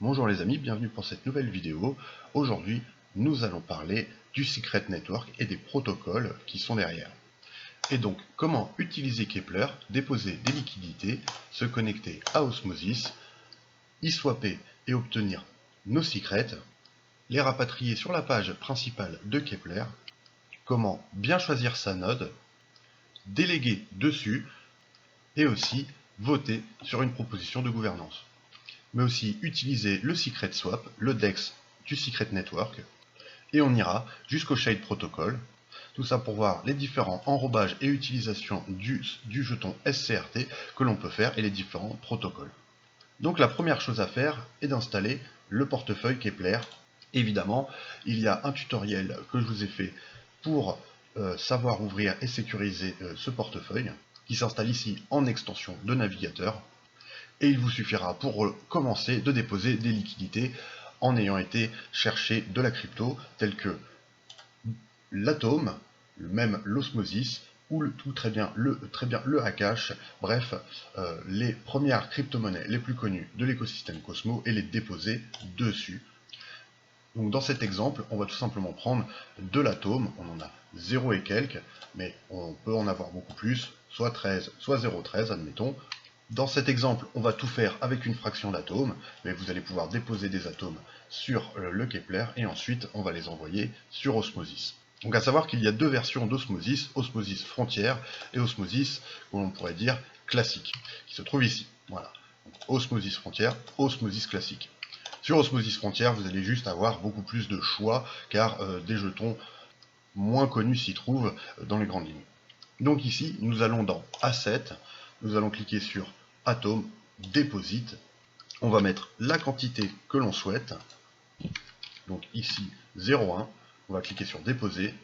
Bonjour les amis, bienvenue pour cette nouvelle vidéo. Aujourd'hui, nous allons parler du Secret Network et des protocoles qui sont derrière. Et donc, comment utiliser Keplr, déposer des liquidités, se connecter à Osmosis, y swapper et obtenir nos secrets, les rapatrier sur la page principale de Keplr, comment bien choisir sa node, déléguer dessus et aussi voter sur une proposition de gouvernance. Mais aussi utiliser le Secret Swap, le DEX du Secret Network, et on ira jusqu'au Shade Protocol, tout ça pour voir les différents enrobages et utilisations du jeton SCRT que l'on peut faire et les différents protocoles. Donc la première chose à faire est d'installer le portefeuille Keplr. Évidemment, il y a un tutoriel que je vous ai fait pour savoir ouvrir et sécuriser ce portefeuille, qui s'installe ici en extension de navigateur. Et il vous suffira pour commencer de déposer des liquidités en ayant été chercher de la crypto telle que l'Atom, même l'Osmosis ou très bien le Hakash, bref, les premières crypto-monnaies les plus connues de l'écosystème Cosmos et les déposer dessus. Donc dans cet exemple, on va tout simplement prendre de l'Atom, on en a 0 et quelques, mais on peut en avoir beaucoup plus, soit 13, soit 0,13 admettons. Dans cet exemple, on va tout faire avec une fraction d'atomes, mais vous allez pouvoir déposer des atomes sur le Keplr et ensuite on va les envoyer sur Osmosis. Donc à savoir qu'il y a deux versions d'Osmosis, Osmosis Frontière et Osmosis, comme on pourrait dire, classique, qui se trouve ici. Voilà. Donc, Osmosis Frontière, Osmosis classique. Sur Osmosis Frontière, vous allez juste avoir beaucoup plus de choix, car des jetons moins connus s'y trouvent dans les grandes lignes. Donc ici, nous allons dans Asset, nous allons cliquer sur Atom, Deposit, on va mettre la quantité que l'on souhaite, donc ici 0,1, on va cliquer sur Déposer,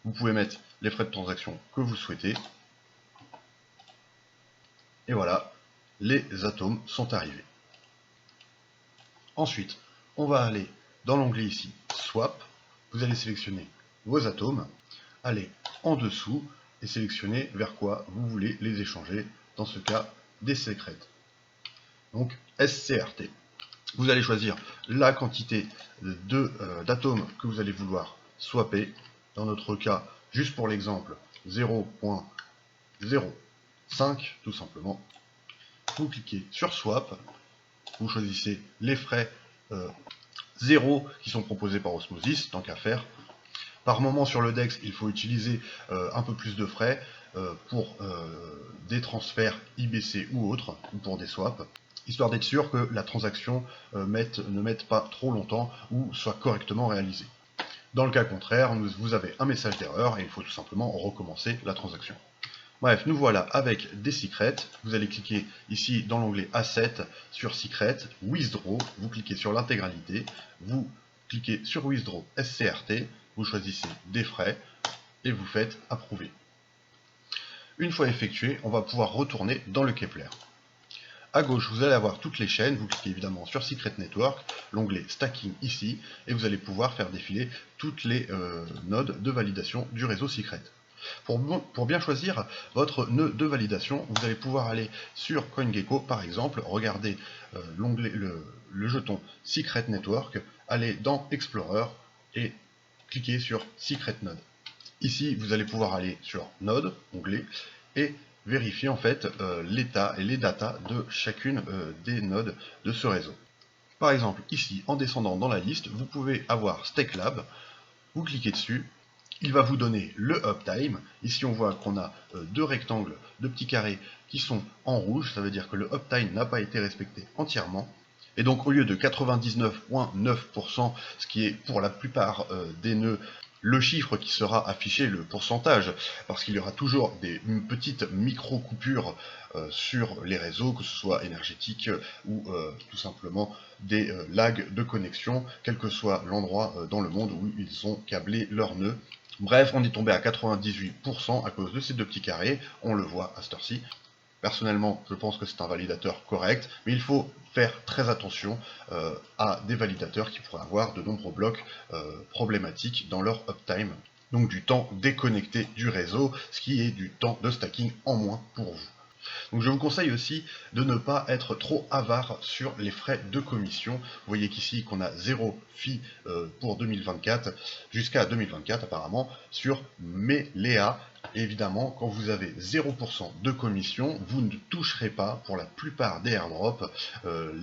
vous pouvez mettre les frais de transaction que vous souhaitez, et voilà, les atomes sont arrivés. Ensuite, on va aller dans l'onglet ici, Swap, vous allez sélectionner vos atomes, aller en dessous et sélectionner vers quoi vous voulez les échanger, dans ce cas des secrets. Donc SCRT. Vous allez choisir la quantité d'atomes que vous allez vouloir swapper. Dans notre cas, juste pour l'exemple, 0,05 tout simplement. Vous cliquez sur Swap, vous choisissez les frais 0 qui sont proposés par Osmosis, tant qu'à faire. Par moment sur le DEX, il faut utiliser un peu plus de frais pour des transferts IBC ou autres, ou pour des swaps, histoire d'être sûr que la transaction ne mette pas trop longtemps ou soit correctement réalisée. Dans le cas contraire, vous avez un message d'erreur et il faut tout simplement recommencer la transaction. Bref, nous voilà avec des secrets. Vous allez cliquer ici dans l'onglet Asset sur Secret, Withdraw, vous cliquez sur l'intégralité, vous cliquez sur Withdraw SCRT, vous choisissez des frais et vous faites approuver. Une fois effectué, on va pouvoir retourner dans le Keplr. À gauche, vous allez avoir toutes les chaînes, vous cliquez évidemment sur Secret Network, l'onglet Stacking ici, et vous allez pouvoir faire défiler toutes les nodes de validation du réseau Secret. Pour bien choisir votre nœud de validation, vous allez pouvoir aller sur CoinGecko par exemple, regarder l'onglet, le jeton Secret Network, aller dans Explorer et cliquer sur Secret Node. Ici, vous allez pouvoir aller sur Node, onglet, et vérifier en fait l'état et les datas de chacune des nodes de ce réseau. Par exemple, ici, en descendant dans la liste, vous pouvez avoir StakeLab, vous cliquez dessus, il va vous donner le uptime. Ici, on voit qu'on a deux rectangles, deux petits carrés qui sont en rouge, ça veut dire que le uptime n'a pas été respecté entièrement. Et donc, au lieu de 99,9%, ce qui est pour la plupart des nœuds, le chiffre qui sera affiché, le pourcentage, parce qu'il y aura toujours des petites micro-coupures sur les réseaux, que ce soit énergétiques ou tout simplement des lags de connexion, quel que soit l'endroit dans le monde où ils ont câblé leurs nœuds. Bref, on est tombé à 98% à cause de ces deux petits carrés, on le voit à cette heure-ci. Personnellement, je pense que c'est un validateur correct, mais il faut faire très attention à des validateurs qui pourraient avoir de nombreux blocs problématiques dans leur uptime, donc du temps déconnecté du réseau, ce qui est du temps de stacking en moins pour vous. Donc je vous conseille aussi de ne pas être trop avare sur les frais de commission. Vous voyez qu'ici qu'on a 0 fee pour 2024 jusqu'à 2024 apparemment sur Melea. Évidemment, quand vous avez 0% de commission, vous ne toucherez pas pour la plupart des airdrops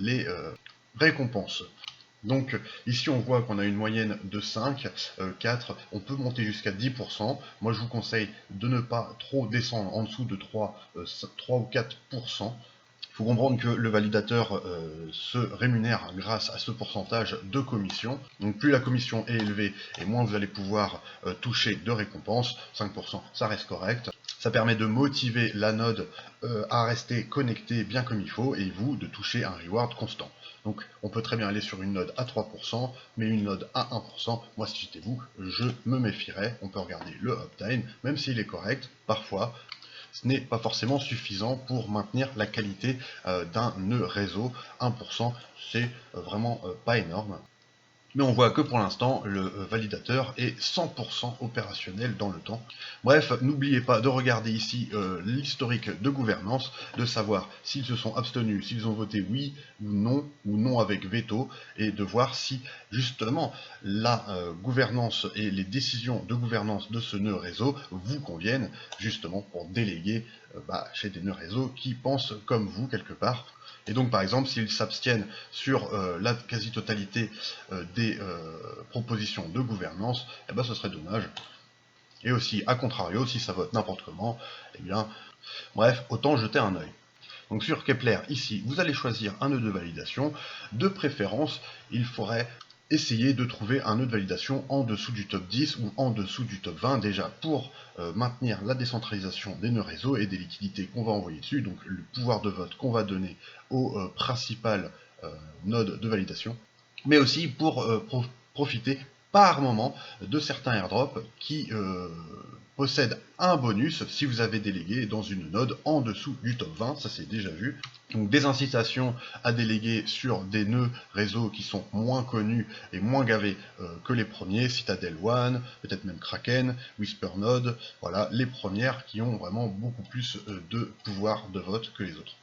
les récompenses. Donc ici on voit qu'on a une moyenne de 5, 4, on peut monter jusqu'à 10%. Moi je vous conseille de ne pas trop descendre en dessous de 3 ou 4%. Il faut comprendre que le validateur se rémunère grâce à ce pourcentage de commission. Donc plus la commission est élevée et moins vous allez pouvoir toucher de récompenses. 5% ça reste correct. Ça permet de motiver la node à rester connectée bien comme il faut et vous de toucher un reward constant. Donc on peut très bien aller sur une node à 3%, mais une node à 1%, moi si j'étais vous, je me méfierais. On peut regarder le uptime, même s'il est correct, parfois ce n'est pas forcément suffisant pour maintenir la qualité d'un nœud réseau. 1%, c'est vraiment pas énorme. Mais on voit que pour l'instant, le validateur est 100% opérationnel dans le temps. Bref, n'oubliez pas de regarder ici l'historique de gouvernance, de savoir s'ils se sont abstenus, s'ils ont voté oui ou non avec veto, et de voir si justement la gouvernance et les décisions de gouvernance de ce nœud réseau vous conviennent, justement pour déléguer chez des nœuds réseau qui pensent comme vous quelque part. Et donc par exemple, s'ils s'abstiennent sur la quasi-totalité des propositions de gouvernance, eh ben, ce serait dommage. Et aussi, à contrario, si ça vote n'importe comment, eh bien, bref, autant jeter un œil. Donc sur Kepler, ici, vous allez choisir un nœud de validation. De préférence, il faudrait essayer de trouver un nœud de validation en dessous du top 10 ou en dessous du top 20 déjà pour maintenir la décentralisation des nœuds réseau et des liquidités qu'on va envoyer dessus, donc le pouvoir de vote qu'on va donner aux principales nodes de validation, mais aussi pour profiter par moment de certains airdrops qui possèdent un bonus si vous avez délégué dans une node en dessous du top 20, ça c'est déjà vu. Donc des incitations à déléguer sur des nœuds réseau qui sont moins connus et moins gavés que les premiers, Citadel One, peut-être même Kraken, Whisper Node, voilà les premières qui ont vraiment beaucoup plus de pouvoir de vote que les autres.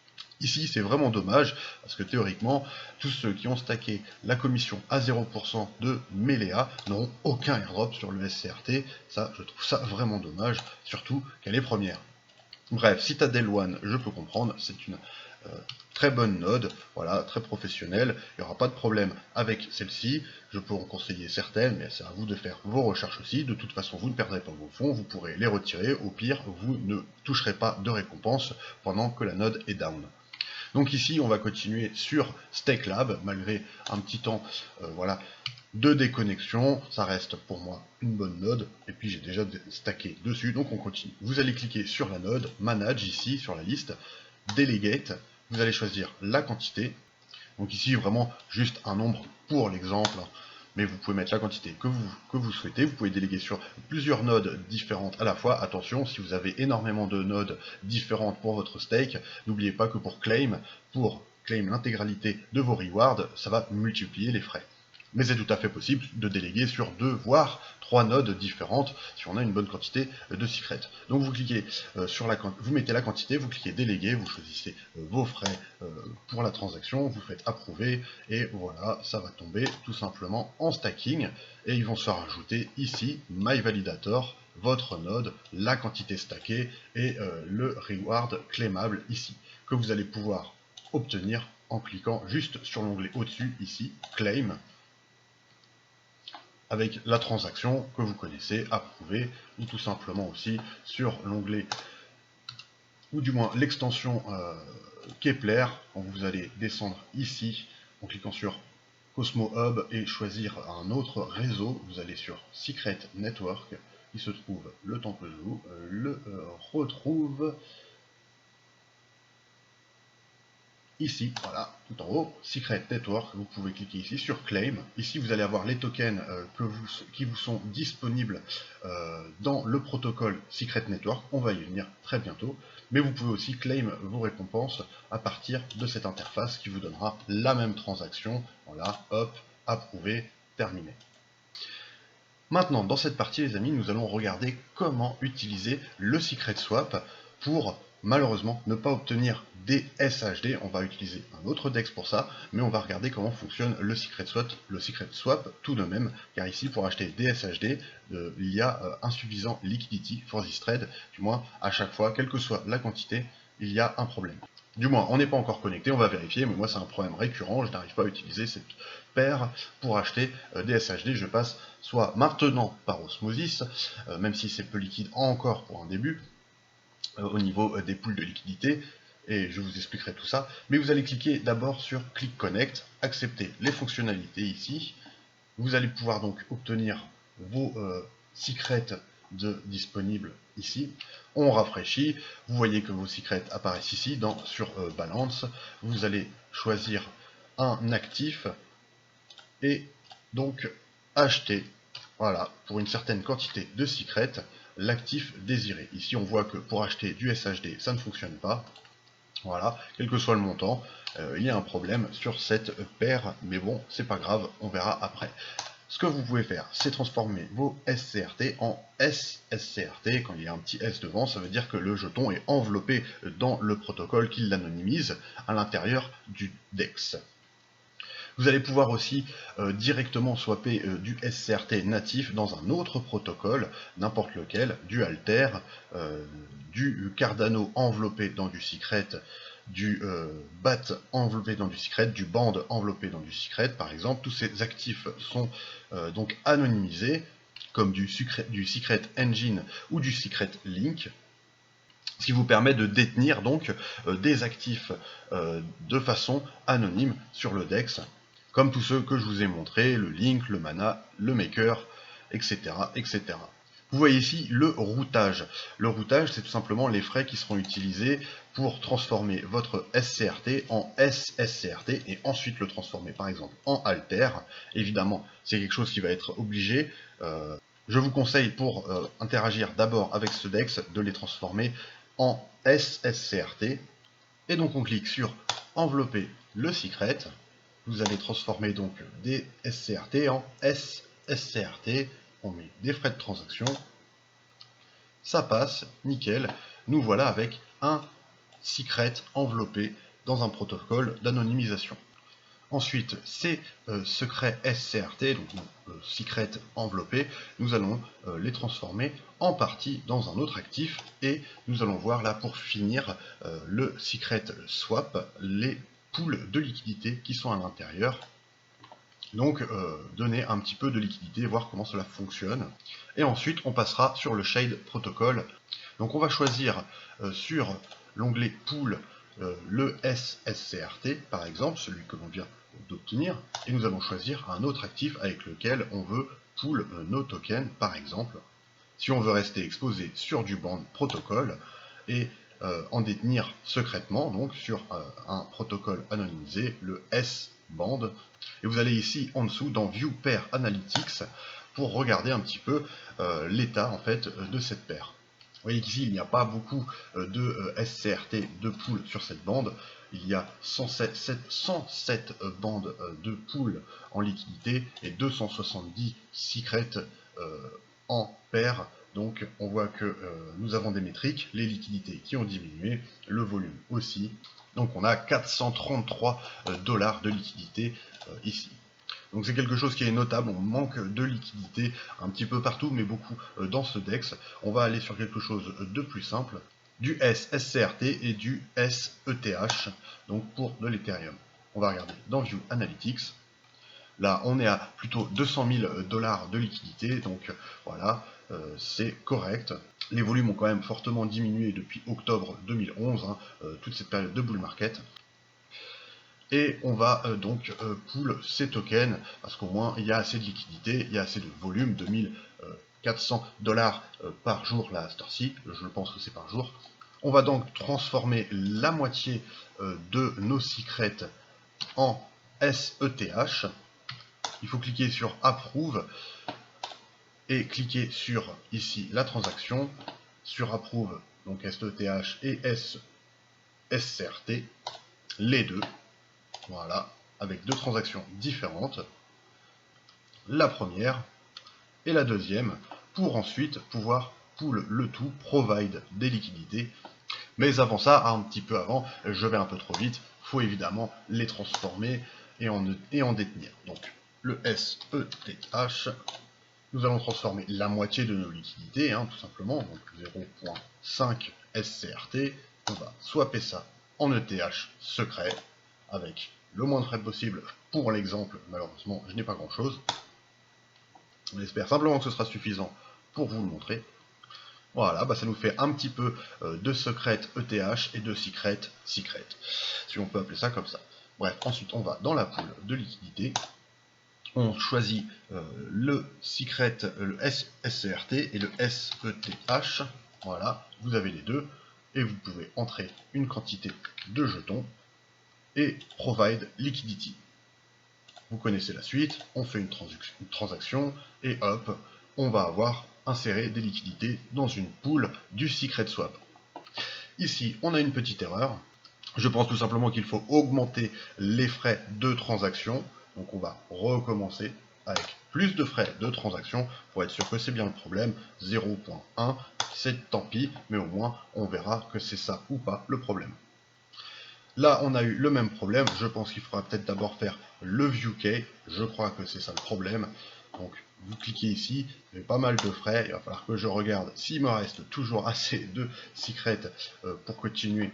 Ici, c'est vraiment dommage, parce que théoriquement, tous ceux qui ont stacké la commission à 0% de Melea n'auront aucun airdrop sur le SCRT. Ça, je trouve ça vraiment dommage, surtout qu'elle est première. Bref, Citadel One, je peux comprendre, c'est une très bonne node, voilà, très professionnelle, il n'y aura pas de problème avec celle-ci, je peux en conseiller certaines, mais c'est à vous de faire vos recherches aussi, de toute façon vous ne perdrez pas vos fonds, vous pourrez les retirer, au pire, vous ne toucherez pas de récompense pendant que la node est down. Donc ici, on va continuer sur StakeLab, malgré un petit temps voilà, de déconnexion. Ça reste pour moi une bonne node, et puis j'ai déjà stacké dessus, donc on continue. Vous allez cliquer sur la node, Manage, ici, sur la liste, Delegate, vous allez choisir la quantité. Donc ici, vraiment, juste un nombre pour l'exemple, mais vous pouvez mettre la quantité que vous souhaitez. Vous pouvez déléguer sur plusieurs nodes différentes à la fois. Attention, si vous avez énormément de nodes différentes pour votre stake, n'oubliez pas que pour claim l'intégralité de vos rewards, ça va multiplier les frais. Mais c'est tout à fait possible de déléguer sur 2 voire 3 nodes différentes si on a une bonne quantité de secrets. Donc vous cliquez vous mettez la quantité, vous cliquez déléguer, vous choisissez vos frais pour la transaction, vous faites approuver et voilà, ça va tomber tout simplement en stacking et ils vont se rajouter ici MyValidator, votre node, la quantité stackée et le reward claimable ici que vous allez pouvoir obtenir en cliquant juste sur l'onglet au-dessus ici, Claim, avec la transaction que vous connaissez, approuver, ou tout simplement aussi sur l'onglet, ou du moins l'extension Kepler, quand vous allez descendre ici, en cliquant sur Cosmo Hub et choisir un autre réseau, vous allez sur Secret Network, il se trouve, le temps que je vous le retrouve, ici, voilà, tout en haut, Secret Network, vous pouvez cliquer ici sur Claim. Ici, vous allez avoir les tokens qui vous sont disponibles dans le protocole Secret Network. On va y venir très bientôt. Mais vous pouvez aussi claim vos récompenses à partir de cette interface qui vous donnera la même transaction. Voilà, hop, approuvé, terminé. Maintenant, dans cette partie, les amis, nous allons regarder comment utiliser le Secret Swap pour malheureusement ne pas obtenir des SHD. On va utiliser un autre DEX pour ça, mais on va regarder comment fonctionne le secret swap tout de même, car ici pour acheter des SHD, il y a insuffisant liquidity for this trade, du moins à chaque fois, quelle que soit la quantité, il y a un problème. Du moins, on n'est pas encore connecté, on va vérifier, mais moi c'est un problème récurrent, je n'arrive pas à utiliser cette paire pour acheter des SHD. Je passe soit maintenant par Osmosis, même si c'est peu liquide encore pour un début, au niveau des pools de liquidité, et je vous expliquerai tout ça, mais vous allez cliquer d'abord sur Click Connect, accepter les fonctionnalités ici, vous allez pouvoir donc obtenir vos secrets disponibles ici. On rafraîchit, vous voyez que vos secrets apparaissent ici sur Balance, vous allez choisir un actif et donc acheter, voilà, pour une certaine quantité de secrets, l'actif désiré. Ici on voit que pour acheter du SHD ça ne fonctionne pas, voilà, quel que soit le montant, il y a un problème sur cette paire, mais bon c'est pas grave, on verra après. Ce que vous pouvez faire, c'est transformer vos SCRT en SSCRT. Quand il y a un petit S devant, ça veut dire que le jeton est enveloppé dans le protocole qui l'anonymise à l'intérieur du DEX. Vous allez pouvoir aussi directement swapper du SCRT natif dans un autre protocole, n'importe lequel, du Alter, du Cardano enveloppé dans du secret, du BAT enveloppé dans du secret, du band enveloppé dans du secret, par exemple. Tous ces actifs sont donc anonymisés, comme du secret engine ou du secret link, ce qui vous permet de détenir donc des actifs de façon anonyme sur le DEX, comme tous ceux que je vous ai montrés, le link, le mana, le maker, etc., etc. Vous voyez ici le routage. Le routage, c'est tout simplement les frais qui seront utilisés pour transformer votre SCRT en SSCRT et ensuite le transformer par exemple en Alter. Évidemment, c'est quelque chose qui va être obligé. Je vous conseille pour interagir d'abord avec ce DEX de les transformer en SSCRT. Et donc on clique sur envelopper le secret. Vous allez transformer donc des SCRT en SSCRT. On met des frais de transaction. Ça passe, nickel. Nous voilà avec un secret enveloppé dans un protocole d'anonymisation. Ensuite, ces secrets SCRT, donc secret enveloppés, nous allons les transformer en partie dans un autre actif et nous allons voir là pour finir le secret swap, les pools de liquidité qui sont à l'intérieur. Donc donner un petit peu de liquidité, voir comment cela fonctionne. Et ensuite on passera sur le Shade Protocol. Donc on va choisir sur l'onglet Pool le SSCRT par exemple, celui que l'on vient d'obtenir, et nous allons choisir un autre actif avec lequel on veut pool nos tokens par exemple. Si on veut rester exposé sur du band protocole et en détenir secrètement, donc sur un protocole anonymisé, le S-band. Et vous allez ici en dessous dans View Pair Analytics pour regarder un petit peu l'état en fait de cette paire. Vous voyez qu'ici il n'y a pas beaucoup de SCRT de pool sur cette bande. Il y a 107 bandes de pool en liquidité et 270 secrets en paire. Donc on voit que nous avons des métriques, les liquidités qui ont diminué, le volume aussi. Donc on a 433 $ de liquidité ici. Donc c'est quelque chose qui est notable, on manque de liquidité un petit peu partout, mais beaucoup dans ce DEX. On va aller sur quelque chose de plus simple, du SSCRT et du SETH, donc pour de l'Ethereum. On va regarder dans View Analytics. Là, on est à plutôt 200 000 $ de liquidité, donc voilà, c'est correct. Les volumes ont quand même fortement diminué depuis octobre 2011, toute cette période de bull market. Et on va donc pool ces tokens, parce qu'au moins il y a assez de liquidité, il y a assez de volume, 2400 $ par jour là à cette heure-ci, je pense que c'est par jour. On va donc transformer la moitié de nos secrets en SETH. Il faut cliquer sur Approve et cliquer sur ici la transaction, sur Approve, donc SETH et SCRT, les deux. Voilà, avec deux transactions différentes, la première et la deuxième, pour ensuite pouvoir pool le tout, provide des liquidités Mais avant ça, un petit peu avant, je vais un peu trop vite, il faut évidemment les transformer et en détenir. Donc le SETH, nous allons transformer la moitié de nos liquidités, tout simplement, donc 0.5 SCRT, on va swapper ça en ETH secret, avec le moins de frais possible pour l'exemple. Malheureusement, je n'ai pas grand chose. On espère simplement que ce sera suffisant pour vous le montrer. Voilà, ça nous fait un petit peu de secret ETH et de secret, si on peut appeler ça comme ça. Bref, ensuite on va dans la pool de liquidité, on choisit le secret, le SCRT et le SETH. Voilà, vous avez les deux, et vous pouvez entrer une quantité de jetons et provide liquidity. Vous connaissez la suite, on fait une transaction et hop, on va avoir inséré des liquidités dans une pool du secret swap. Ici, on a une petite erreur. Je pense tout simplement qu'il faut augmenter les frais de transaction. Donc on va recommencer avec plus de frais de transaction pour être sûr que c'est bien le problème. 0.1, c'est tant pis, mais au moins on verra que c'est ça ou pas le problème. Là, on a eu le même problème. Je pense qu'il faudra peut-être d'abord faire le ViewKey. Je crois que c'est ça le problème. Donc, vous cliquez ici, il y a pas mal de frais. Il va falloir que je regarde s'il me reste toujours assez de secrets pour continuer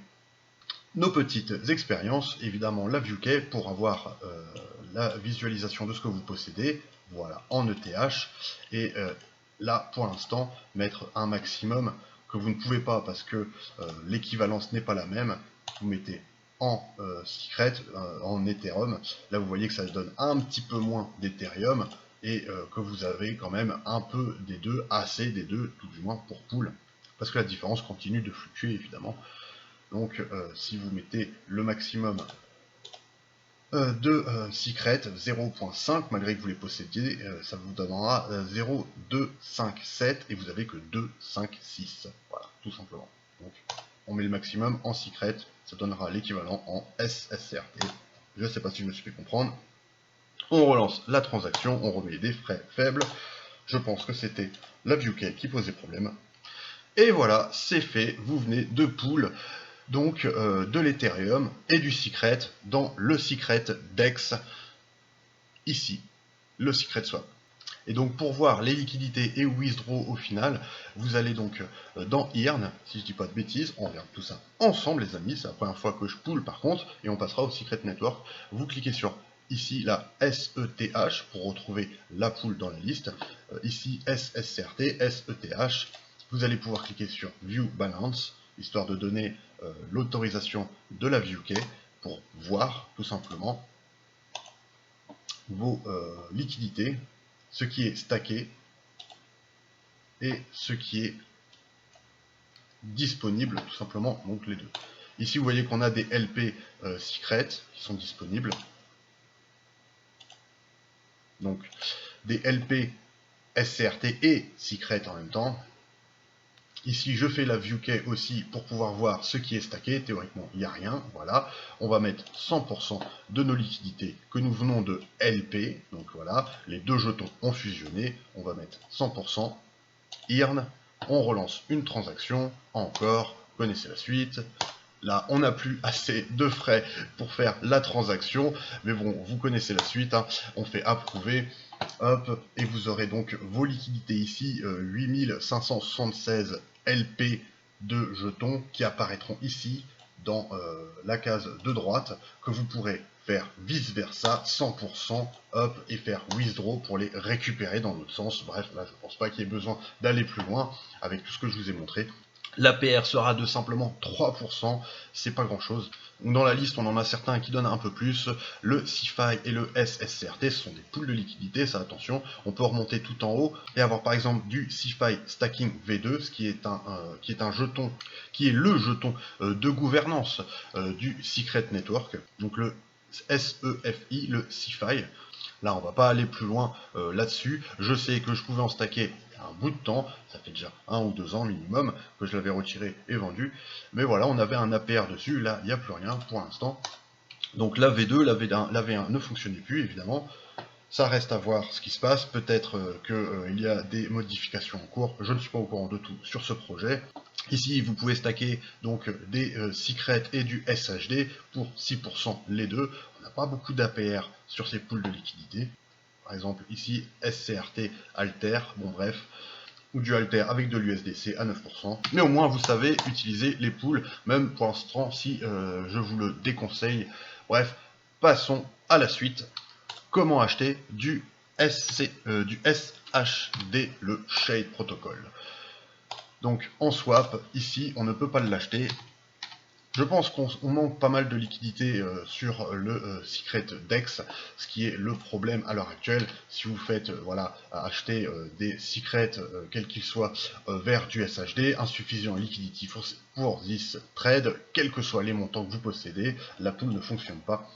nos petites expériences. Évidemment, la ViewKey pour avoir la visualisation de ce que vous possédez. Voilà, en ETH. Et là, pour l'instant, mettre un maximum que vous ne pouvez pas parce que l'équivalence n'est pas la même. Vous mettez en secret, en Ethereum. Là, vous voyez que ça donne un petit peu moins d'Ethereum et que vous avez quand même un peu des deux, assez des deux, tout du moins pour pool, parce que la différence continue de fluctuer évidemment. Donc, si vous mettez le maximum de secret 0.5, malgré que vous les possédiez, ça vous donnera 0.257 et vous avez que 256. Voilà, tout simplement. Donc, on met le maximum en secret, ça donnera l'équivalent en SSRT. Je ne sais pas si je me suis fait comprendre. On relance la transaction, on remet des frais faibles. Je pense que c'était la ViewKey qui posait problème. Et voilà, c'est fait, vous venez de pool donc de l'Ethereum et du secret dans le secret DEX, ici, le secret swap. Et donc pour voir les liquidités et withdraw au final, vous allez donc dans Earn, si je dis pas de bêtises, on regarde tout ça ensemble les amis, c'est la première fois que je pool par contre, et on passera au Secret Network. Vous cliquez sur ici la SETH pour retrouver la pool dans la liste, ici SSCRT, SETH, vous allez pouvoir cliquer sur View Balance, histoire de donner l'autorisation de la ViewKey pour voir tout simplement vos liquidités, ce qui est stacké et ce qui est disponible, tout simplement, donc les deux. Ici, vous voyez qu'on a des LP secrets qui sont disponibles. Donc, des LP SCRT et secret en même temps. Ici, je fais la ViewKey aussi pour pouvoir voir ce qui est stacké. Théoriquement, il n'y a rien. Voilà. On va mettre 100% de nos liquidités que nous venons de LP. Donc voilà, les deux jetons ont fusionné. On va mettre 100%. Earn. On relance une transaction. Encore, vous connaissez la suite. Là, on n'a plus assez de frais pour faire la transaction. Mais bon, vous connaissez la suite. On fait approuver. Hop, et vous aurez donc vos liquidités ici, 8576 LP de jetons qui apparaîtront ici dans la case de droite, que vous pourrez faire vice versa 100%, hop, et faire withdraw pour les récupérer dans l'autre sens. Bref, là je pense pas qu'il y ait besoin d'aller plus loin avec tout ce que je vous ai montré. L'APR sera de simplement 3%, c'est pas grand chose. Dans la liste, on en a certains qui donnent un peu plus. Le CeFi et le SSCRT, ce sont des pools de liquidité, ça attention. On peut remonter tout en haut et avoir par exemple du CeFi Stacking V2, ce qui est un jeton, qui est le jeton de gouvernance du Secret Network. Donc le SEFI, le CeFi. Là, on va pas aller plus loin là-dessus. Je sais que je pouvais en stacker un bout de temps, ça fait déjà 1 ou 2 ans minimum que je l'avais retiré et vendu, mais voilà, on avait un APR dessus, là il n'y a plus rien pour l'instant. Donc la V2, la V1 ne fonctionnait plus évidemment, Ça reste à voir ce qui se passe. Peut-être qu'il y a des modifications en cours. Je ne suis pas au courant de tout sur ce projet. Ici, vous pouvez stacker donc des secrets et du SHD pour 6% les deux. On n'a pas beaucoup d'APR sur ces pools de liquidité. Par exemple, ici, SCRT Alter, bon bref, ou du Alter avec de l'USDC à 9%. Mais au moins, vous savez utiliser les pools, même pour l'instant, si je vous le déconseille. Bref, passons à la suite. Comment acheter du SHD, le Shade Protocol. Donc en swap, ici, on ne peut pas l'acheter. Je pense qu'on manque pas mal de liquidité sur le Secret DEX, ce qui est le problème à l'heure actuelle. Si vous faites voilà, acheter des secrets, quels qu'ils soient, vers du SHD, insuffisant liquidity pour this trade, quels que soient les montants que vous possédez, la pool ne fonctionne pas.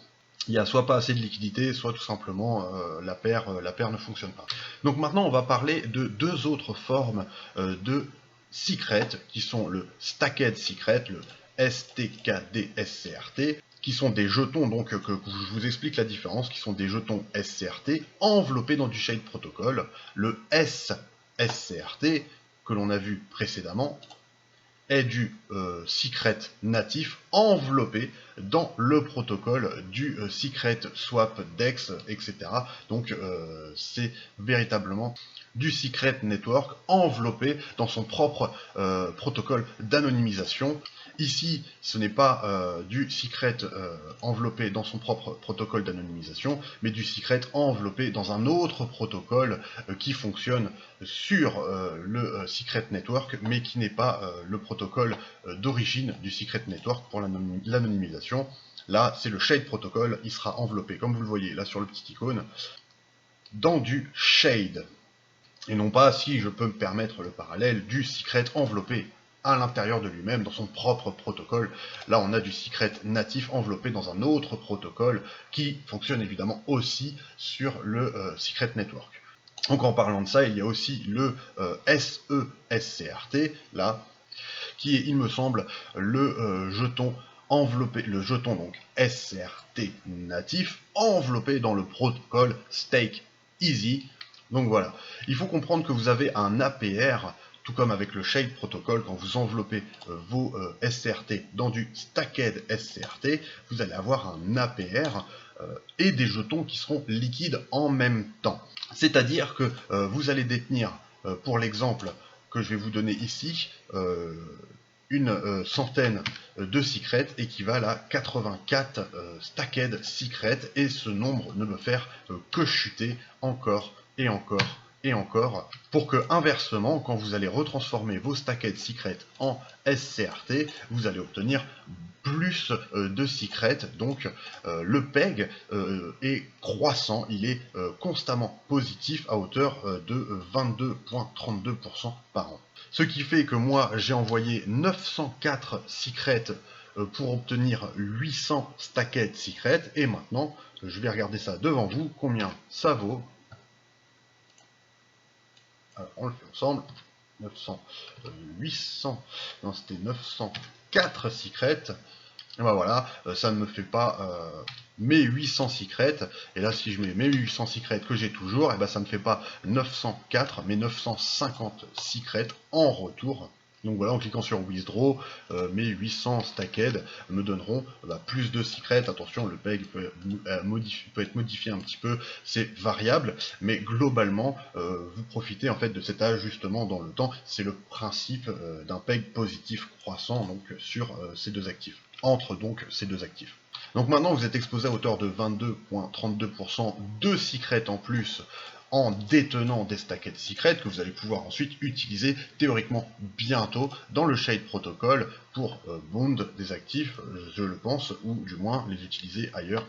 Il n'y a soit pas assez de liquidité, soit tout simplement la paire ne fonctionne pas. Donc maintenant, on va parler de deux autres formes de secret, qui sont le Stacked Secret, le STKD-SCRT, qui sont des jetons, donc que je vous explique la différence, qui sont des jetons SCRT enveloppés dans du Shade Protocol. Le SCRT, que l'on a vu précédemment, est du secret natif enveloppé dans le protocole du secret swap DEX, etc. Donc c'est véritablement du secret network enveloppé dans son propre protocole d'anonymisation. Ici, ce n'est pas du secret enveloppé dans son propre protocole d'anonymisation, mais du secret enveloppé dans un autre protocole qui fonctionne sur le secret network, mais qui n'est pas le protocole d'origine du secret network pour l'anonymisation. Là, c'est le Shade Protocol, il sera enveloppé, comme vous le voyez là sur le petit icône, dans du Shade. Et non pas, si je peux me permettre le parallèle, du secret enveloppé à l'intérieur de lui-même, dans son propre protocole. Là, on a du secret natif enveloppé dans un autre protocole qui fonctionne évidemment aussi sur le secret network. Donc en parlant de ça, il y a aussi le SESCRT, là, qui est, il me semble, le jeton enveloppé, le jeton donc SCRT natif, enveloppé dans le protocole Stake Easy. Donc voilà, il faut comprendre que vous avez un APR, tout comme avec le Shade Protocol, quand vous enveloppez vos SCRT dans du Stacked SCRT, vous allez avoir un APR et des jetons qui seront liquides en même temps. C'est-à-dire que vous allez détenir, pour l'exemple que je vais vous donner ici, une centaine de secrets équivalent à 84 stacked secrets, et ce nombre ne peut faire que chuter encore et encore et encore, pour que inversement, quand vous allez retransformer vos stacked secrets en SCRT, vous allez obtenir plus de secrets. Donc le PEG est croissant, il est constamment positif à hauteur de 22,32% par an. Ce qui fait que moi j'ai envoyé 904 secrets pour obtenir 800 stacked secrets, et maintenant je vais regarder ça devant vous, combien ça vaut. Alors on le fait ensemble. 900, 800, non c'était 904 secrets, et ben voilà, ça ne me fait pas mes 800 secrets, et là si je mets mes 800 secrets que j'ai toujours, et ben ça ne fait pas 904, mais 950 secrets en retour. Donc voilà, en cliquant sur Withdraw, mes 800 stacked me donneront plus de secrets. Attention, le PEG peut être modifié un petit peu, c'est variable, mais globalement, vous profitez en fait de cet ajustement dans le temps. C'est le principe d'un PEG positif croissant donc sur ces deux actifs, entre donc ces deux actifs. Donc maintenant, vous êtes exposé à hauteur de 22,32% de secrets en plus en détenant des stacked secrets que vous allez pouvoir ensuite utiliser théoriquement bientôt dans le Shade Protocol pour bond des actifs, je le pense, ou du moins les utiliser ailleurs.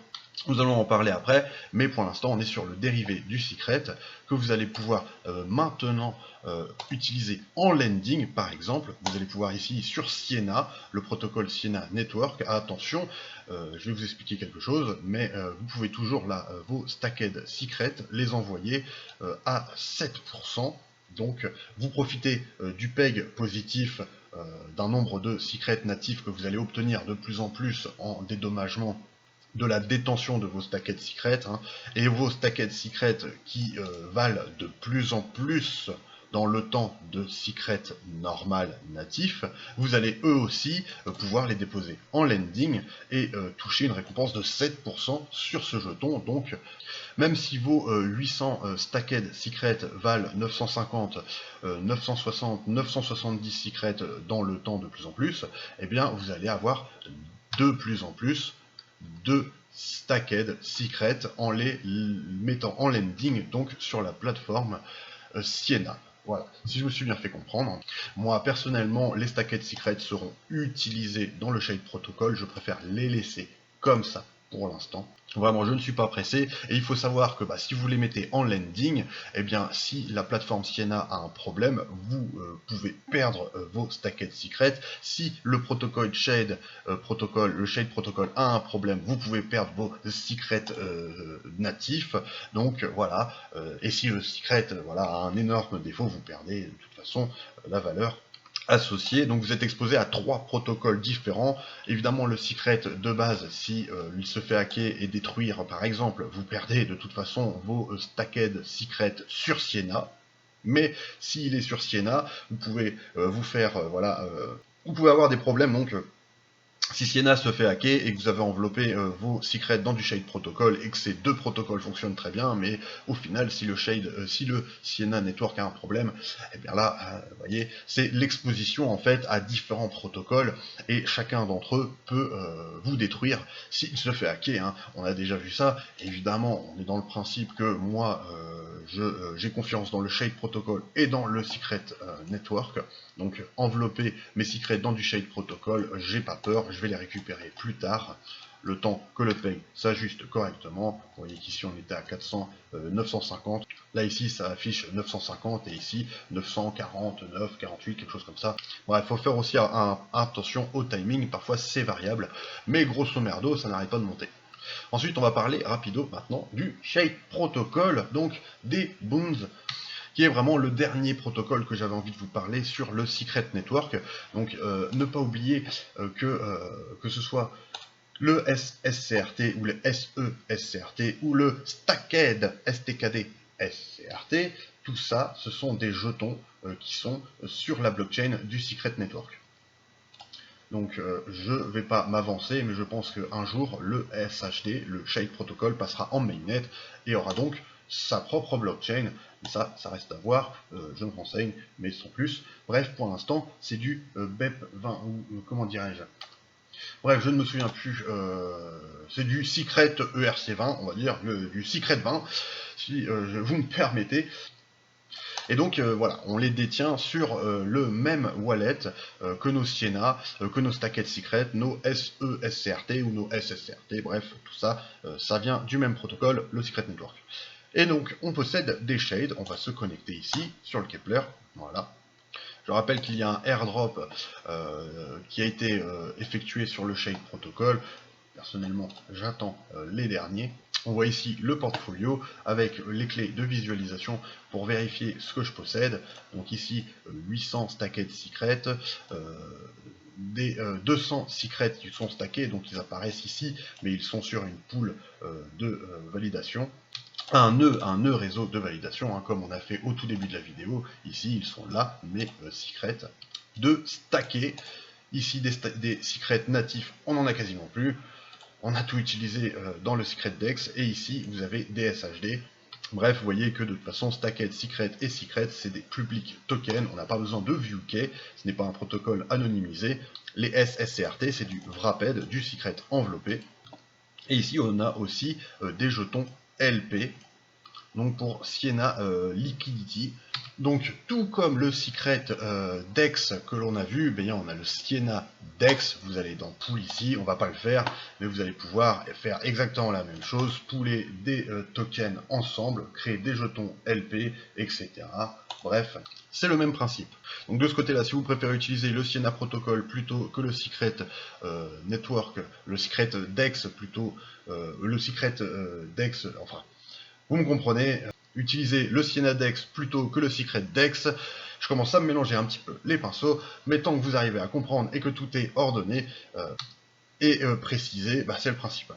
Nous allons en parler après, mais pour l'instant on est sur le dérivé du secret que vous allez pouvoir maintenant utiliser en lending. Par exemple, vous allez pouvoir ici sur Siena, le protocole Siena Network. Attention, je vais vous expliquer quelque chose, mais vous pouvez toujours là vos stacked secrets les envoyer à 7%. Donc vous profitez du PEG positif d'un nombre de secrets natifs que vous allez obtenir de plus en plus en dédommagement de la détention de vos stacked secrets, hein, et vos stacked secrets qui valent de plus en plus dans le temps de secret normal natif, vous allez eux aussi pouvoir les déposer en lending et toucher une récompense de 7% sur ce jeton. Donc même si vos 800 stacked secrets valent 950, 960, 970 secrets dans le temps de plus en plus, eh bien vous allez avoir de plus en plus de stacked secrets en les mettant en lending donc sur la plateforme Siena. Voilà, si je me suis bien fait comprendre. Moi, personnellement, les stacked secrets seront utilisés dans le Shade Protocol. Je préfère les laisser comme ça pour l'instant. Vraiment, je ne suis pas pressé. Et il faut savoir que si vous les mettez en lending, eh bien, si la plateforme Siena a un problème, vous pouvez perdre vos stacked secrets. Si le protocole Shade le Shade Protocol a un problème, vous pouvez perdre vos secrets natifs. Donc voilà. Et si le secret a un énorme défaut, vous perdez de toute façon la valeur associé. Donc vous êtes exposé à 3 protocoles différents. Évidemment, le secret de base, si il se fait hacker et détruire par exemple, vous perdez de toute façon vos stacked secrets sur Siena. Mais s'il est sur Siena, vous pouvez vous faire vous pouvez avoir des problèmes. Donc si Siena se fait hacker et que vous avez enveloppé vos secrets dans du Shade Protocol et que ces deux protocoles fonctionnent très bien, mais au final, si le Siena Network a un problème, et bien là, vous voyez, c'est l'exposition en fait à différents protocoles et chacun d'entre eux peut vous détruire s'il se fait hacker. Hein. On a déjà vu ça. Évidemment, on est dans le principe que moi, j'ai confiance dans le Shade Protocol et dans le Secret Network. Donc envelopper mes secrets dans du Shade Protocol, j'ai pas peur, je vais les récupérer plus tard, le temps que le peg s'ajuste correctement. Vous voyez qu'ici on était à 950, là ici ça affiche 950 et ici 949, 48, quelque chose comme ça. Bref, il faut faire aussi attention au timing, parfois c'est variable, mais grosso merdo ça n'arrête pas de monter. Ensuite on va parler rapido maintenant du Shade Protocol, donc des boons, qui est vraiment le dernier protocole que j'avais envie de vous parler sur le Secret Network. Donc ne pas oublier que ce soit le SSCRT ou le SESCRT ou le Stacked STKD SCRT, tout ça, ce sont des jetons qui sont sur la blockchain du Secret Network. Donc je ne vais pas m'avancer, mais je pense qu'un jour, le SHD, le Shade Protocol, passera en mainnet et aura donc sa propre blockchain. Et ça reste à voir, je me renseigne, mais sans plus. Bref, pour l'instant, c'est du BEP20, ou comment dirais-je. Bref, je ne me souviens plus, c'est du Secret ERC20, on va dire, du Secret 20, si vous me permettez. Et donc voilà, on les détient sur le même wallet que nos Siena, que nos Stacked Secrets, nos SESCRT ou nos SSCRT, bref, tout ça, ça vient du même protocole, le Secret Network. Et donc on possède des shades, on va se connecter ici sur le Keplr, voilà. Je rappelle qu'il y a un airdrop qui a été effectué sur le Shade Protocol. Personnellement, j'attends les derniers. On voit ici le portfolio avec les clés de visualisation pour vérifier ce que je possède. Donc ici, 800 stacked secrets, des 200 secrets qui sont stackés, donc ils apparaissent ici, mais ils sont sur une pool de validation. Un nœud réseau de validation, hein, comme on a fait au tout début de la vidéo. Ici, ils sont là, mes secrets de stacker. Ici, des secrets natifs, on n'en a quasiment plus. On a tout utilisé dans le Secret Dex. Et ici, vous avez des SHD. Bref, vous voyez que de toute façon, Stacked Secret et Secret, c'est des public tokens. On n'a pas besoin de view key. Ce n'est pas un protocole anonymisé. Les SSCRT, c'est du wrapped, du secret enveloppé. Et ici, on a aussi des jetons LP, donc pour Siena Liquidity. Donc tout comme le Secret Dex que l'on a vu, bien, on a le Siena Dex. Vous allez dans Pool ici, on va pas le faire, mais vous allez pouvoir faire exactement la même chose, pooler des tokens ensemble, créer des jetons LP, etc. Bref, c'est le même principe. Donc de ce côté-là, si vous préférez utiliser le Siena Protocol plutôt que le Secret Network, le Secret Dex plutôt, le Secret Dex, enfin, vous me comprenez, utilisez le Siena Dex plutôt que le Secret Dex. Je commence à me mélanger un petit peu les pinceaux, mais tant que vous arrivez à comprendre et que tout est ordonné et précisé, c'est le principal.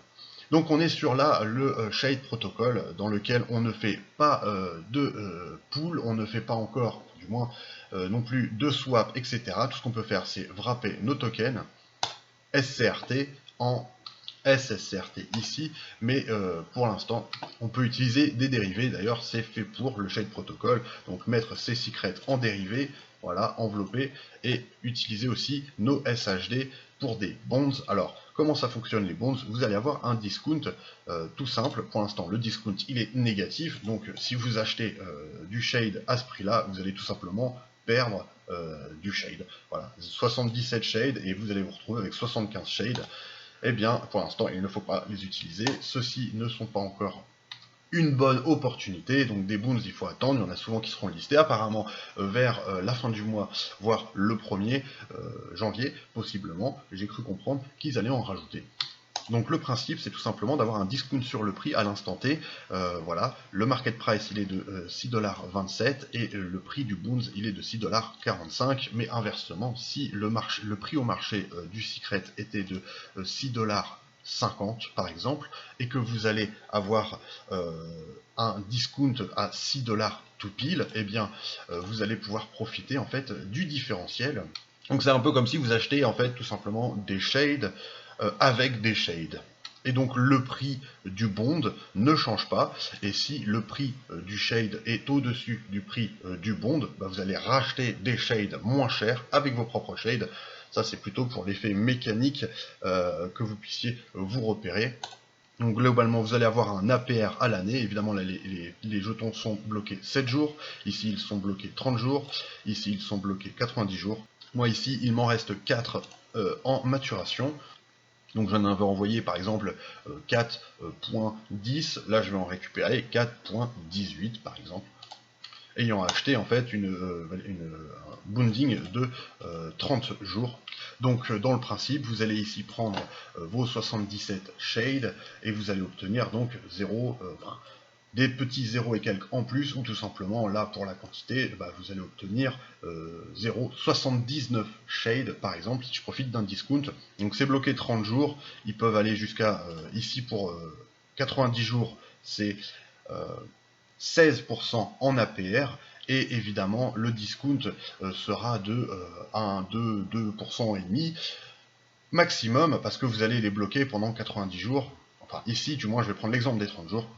Donc on est sur là le Shade Protocol dans lequel on ne fait pas de pool, on ne fait pas encore, du moins non plus de swap, etc. Tout ce qu'on peut faire, c'est wrapper nos tokens SCRT en SSCRT ici, mais pour l'instant, on peut utiliser des dérivés. D'ailleurs, c'est fait pour le Shade Protocol. Donc mettre ces secrets en dérivés, voilà, enveloppés, et utiliser aussi nos SHD pour des bonds. Alors, comment ça fonctionne les bonds? Vous allez avoir un discount tout simple. Pour l'instant, le discount, il est négatif. Donc, si vous achetez du Shade à ce prix-là, vous allez tout simplement perdre du Shade. Voilà, 77 Shade, et vous allez vous retrouver avec 75 Shade. Eh bien, pour l'instant, il ne faut pas les utiliser. Ceux-ci ne sont pas encore une bonne opportunité. Donc des boons, il faut attendre. Il y en a souvent qui seront listés apparemment vers la fin du mois, voire le 1er janvier, possiblement. J'ai cru comprendre qu'ils allaient en rajouter. Donc le principe, c'est tout simplement d'avoir un discount sur le prix à l'instant T. Voilà, le market price, il est de 6,27$ et le prix du Boons, il est de 6,45$. Mais inversement, si le prix au marché du Secret était de 6,50$ par exemple, et que vous allez avoir un discount à 6$ tout pile, eh bien vous allez pouvoir profiter en fait du différentiel. Donc c'est un peu comme si vous achetez en fait tout simplement des shades avec des shades. Et donc le prix du bond ne change pas, et si le prix du shade est au-dessus du prix du bond, bah vous allez racheter des shades moins chers avec vos propres shades. Ça c'est plutôt pour l'effet mécanique que vous puissiez vous repérer. Donc globalement, vous allez avoir un APR à l'année. Évidemment, là, les jetons sont bloqués 7 jours. Ici, ils sont bloqués 30 jours. Ici, ils sont bloqués 90 jours. Moi, ici, il m'en reste 4 en maturation. Donc j'en avais envoyé par exemple 4.10, là je vais en récupérer 4.18 par exemple, ayant acheté en fait un bounding de 30 jours. Donc dans le principe, vous allez ici prendre vos 77 shades et vous allez obtenir donc 0, des petits 0 et quelques en plus, ou tout simplement là pour la quantité, bah, vous allez obtenir 0,79 shade par exemple, si je profite d'un discount. Donc c'est bloqué 30 jours, ils peuvent aller jusqu'à ici pour 90 jours, c'est 16% en APR, et évidemment le discount sera de 2% et demi maximum, parce que vous allez les bloquer pendant 90 jours. Enfin ici du moins je vais prendre l'exemple des 30 jours.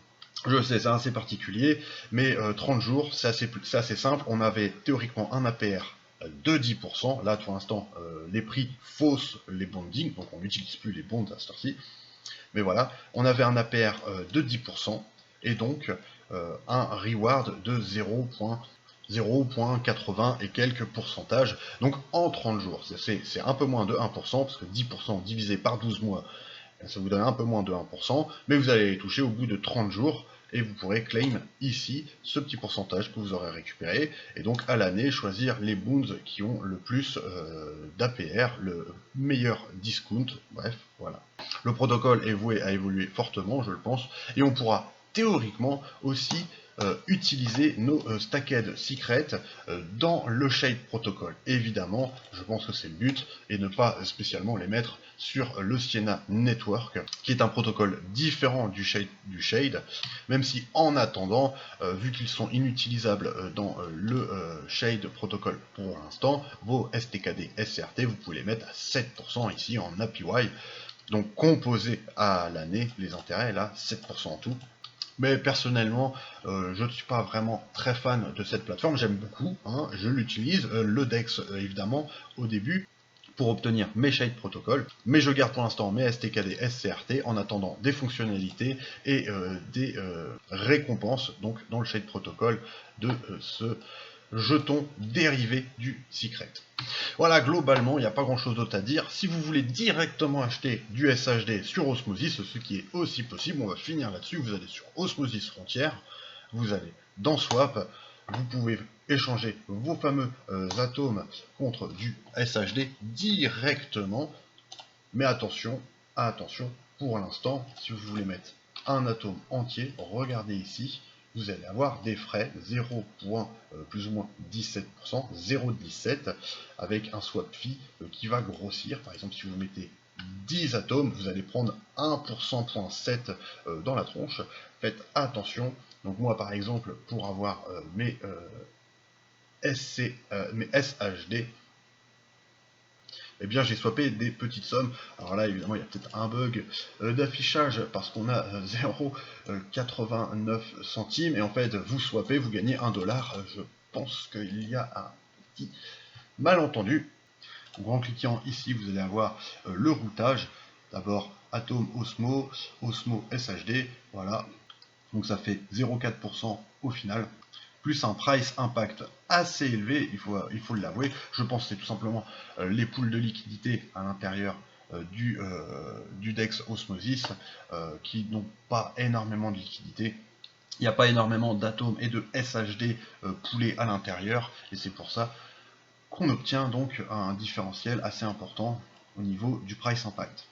Je sais, c'est assez particulier, mais 30 jours, c'est assez simple. On avait théoriquement un APR de 10%. Là, pour l'instant, les prix faussent les bondings, donc on n'utilise plus les bonds à cette heure-ci. Mais voilà, on avait un APR de 10%, et donc un reward de 0,80 et quelques pourcentages, donc en 30 jours. C'est un peu moins de 1%, parce que 10% divisé par 12 mois, ça vous donne un peu moins de 1%, mais vous allez les toucher au bout de 30 jours, et vous pourrez claim ici ce petit pourcentage que vous aurez récupéré, et donc à l'année choisir les boons qui ont le plus d'APR, le meilleur discount, bref, voilà. Le protocole est voué à évoluer fortement, je le pense, et on pourra théoriquement aussi utiliser nos stacked secrets dans le Shade Protocol. Évidemment, je pense que c'est le but, et ne pas spécialement les mettre sur le Siena Network, qui est un protocole différent du Shade, même si en attendant, vu qu'ils sont inutilisables dans le Shade Protocol pour l'instant, vos STKD SCRT, vous pouvez les mettre à 7% ici en APY, donc composé à l'année, les intérêts là, 7% en tout. Mais personnellement, je ne suis pas vraiment très fan de cette plateforme, j'aime beaucoup, hein, je l'utilise, le DEX évidemment au début, pour obtenir mes Shade Protocol, mais je garde pour l'instant mes STKD SCRT en attendant des fonctionnalités et des récompenses donc dans le Shade Protocol de ce jeton dérivé du Secret. Voilà, globalement, il n'y a pas grand chose d'autre à dire. Si vous voulez directement acheter du SHD sur Osmosis, ce qui est aussi possible, on va finir là-dessus, vous allez sur Osmosis Frontières, vous allez dans Swap, vous pouvez échanger vos fameux atomes contre du SHD directement, mais attention, pour l'instant, si vous voulez mettre un atome entier, regardez ici, vous allez avoir des frais 0, plus ou moins 17%, 0,17, avec un swap fee qui va grossir. Par exemple, si vous mettez 10 atomes, vous allez prendre 1%.7 dans la tronche. Faites attention. Donc moi par exemple, pour avoir mes SHD, eh bien j'ai swappé des petites sommes. Alors là évidemment il y a peut-être un bug d'affichage parce qu'on a 0,89 centimes et en fait vous swappez, vous gagnez $1. Je pense qu'il y a un petit malentendu. Donc en cliquant ici vous allez avoir le routage. D'abord Atom Osmo, Osmo SHD, voilà. Donc ça fait 0,4% au final, plus un price impact assez élevé, il faut l'avouer. Je pense que c'est tout simplement les poules de liquidité à l'intérieur du DEX Osmosis qui n'ont pas énormément de liquidité. Il n'y a pas énormément d'atomes et de SHD poulés à l'intérieur, et c'est pour ça qu'on obtient donc un différentiel assez important au niveau du price impact.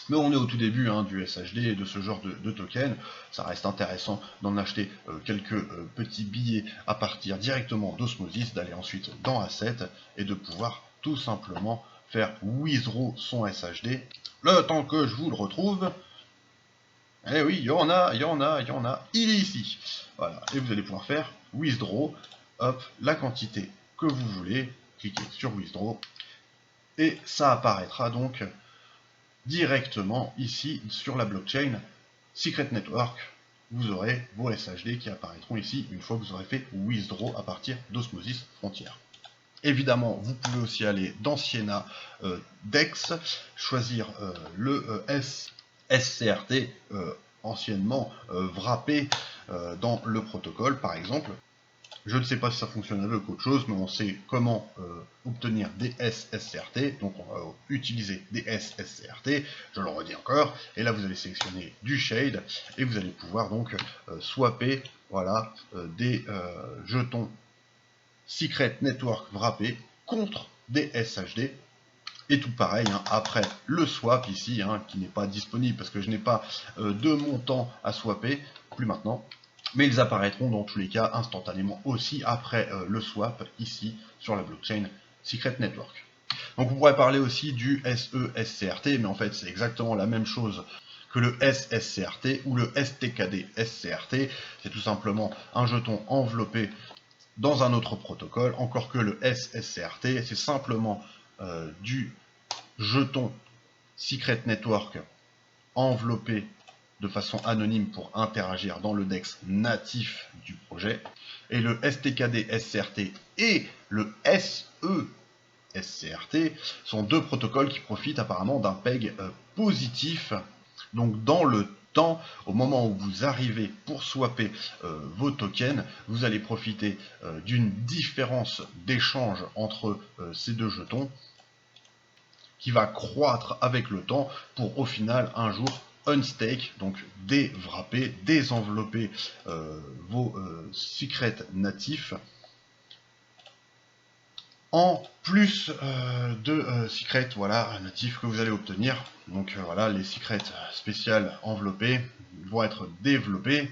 Mais on est au tout début du SHD et de ce genre de token. Ça reste intéressant d'en acheter quelques petits billets à partir directement d'Osmosis, d'aller ensuite dans Asset et de pouvoir tout simplement faire withdraw son SHD. Le temps que je vous le retrouve. Eh oui, il y en a, il est ici. Voilà, et vous allez pouvoir faire withdraw, hop, la quantité que vous voulez, cliquez sur withdraw, et ça apparaîtra donc directement ici sur la blockchain Secret Network. Vous aurez vos SHD qui apparaîtront ici une fois que vous aurez fait withdraw à partir d'Osmosis Frontier. Évidemment, vous pouvez aussi aller dans Siena DEX, choisir le SCRT, anciennement wrappé dans le protocole par exemple. Je ne sais pas si ça fonctionne avec autre chose, mais on sait comment obtenir des SSCRT. Donc on va utiliser des SSCRT, je le redis encore. Et là vous allez sélectionner du shade et vous allez pouvoir donc swapper voilà, des jetons Secret Network wrappés contre des SHD. Et tout pareil, après le swap ici, qui n'est pas disponible parce que je n'ai pas de montant à swapper, plus maintenant. Mais ils apparaîtront dans tous les cas instantanément aussi après le swap ici sur la blockchain Secret Network. Donc on pourrait parler aussi du SESCRT, mais en fait c'est exactement la même chose que le SSCRT ou le STKD SCRT. C'est tout simplement un jeton enveloppé dans un autre protocole, encore que le SSCRT c'est simplement du jeton Secret Network enveloppé de façon anonyme pour interagir dans le DEX natif du projet. Et le STKD SCRT et le SE SCRT sont deux protocoles qui profitent apparemment d'un PEG positif. Donc dans le temps, au moment où vous arrivez pour swapper vos tokens, vous allez profiter d'une différence d'échange entre ces deux jetons qui va croître avec le temps pour au final un jour unstake, donc déwrapper, désenvelopper vos secrets natifs en plus de secrets voilà, natifs que vous allez obtenir. Donc voilà, les secrets spéciales enveloppés vont être développés,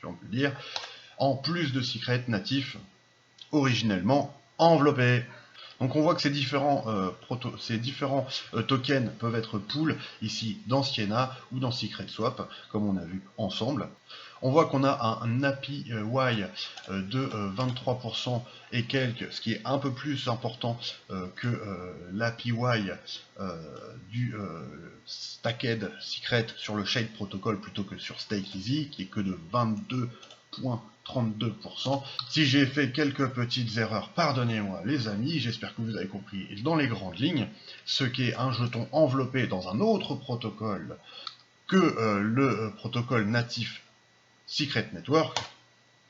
si on peut le dire, en plus de secrets natifs originellement enveloppés. Donc on voit que ces différents tokens peuvent être pool ici dans Siena ou dans Secret Swap, comme on a vu ensemble. On voit qu'on a un APY de 23% et quelques, ce qui est un peu plus important que l'APY du Stacked Secret sur le Shade Protocol plutôt que sur StakeEasy, qui est que de 22,32%. Si j'ai fait quelques petites erreurs, pardonnez-moi les amis, j'espère que vous avez compris dans les grandes lignes ce qu'est un jeton enveloppé dans un autre protocole que le protocole natif Secret Network,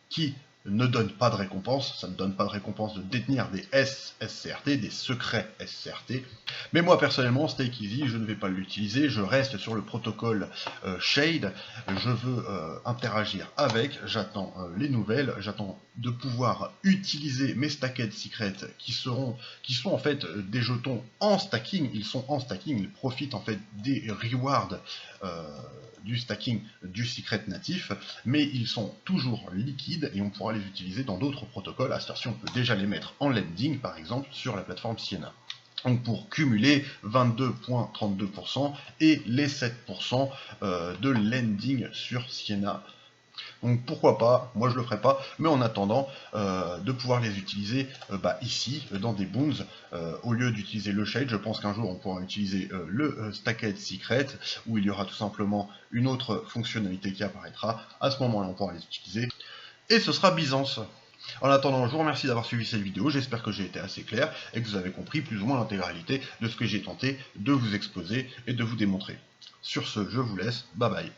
qui ne donne pas de récompense. Ça ne donne pas de récompense de détenir des SSCRT, des secrets SCRT. Mais moi personnellement, StakeEasy, je ne vais pas l'utiliser, je reste sur le protocole Shade, je veux interagir avec, j'attends les nouvelles, j'attends de pouvoir utiliser mes Stacked Secrets qui sont en fait des jetons en stacking, ils profitent en fait des rewards du stacking du secret natif, mais ils sont toujours liquides et on pourra les utiliser dans d'autres protocoles. À cette version, on peut déjà les mettre en lending, par exemple, sur la plateforme Siena. Donc pour cumuler 22,32% et les 7% de lending sur Siena. Donc pourquoi pas, moi je le ferai pas, mais en attendant de pouvoir les utiliser ici dans des boons, au lieu d'utiliser le shade, je pense qu'un jour on pourra utiliser le stacked secret, où il y aura tout simplement une autre fonctionnalité qui apparaîtra, à ce moment-là on pourra les utiliser, et ce sera Byzance. En attendant, je vous remercie d'avoir suivi cette vidéo, j'espère que j'ai été assez clair et que vous avez compris plus ou moins l'intégralité de ce que j'ai tenté de vous exposer et de vous démontrer. Sur ce, je vous laisse, bye bye.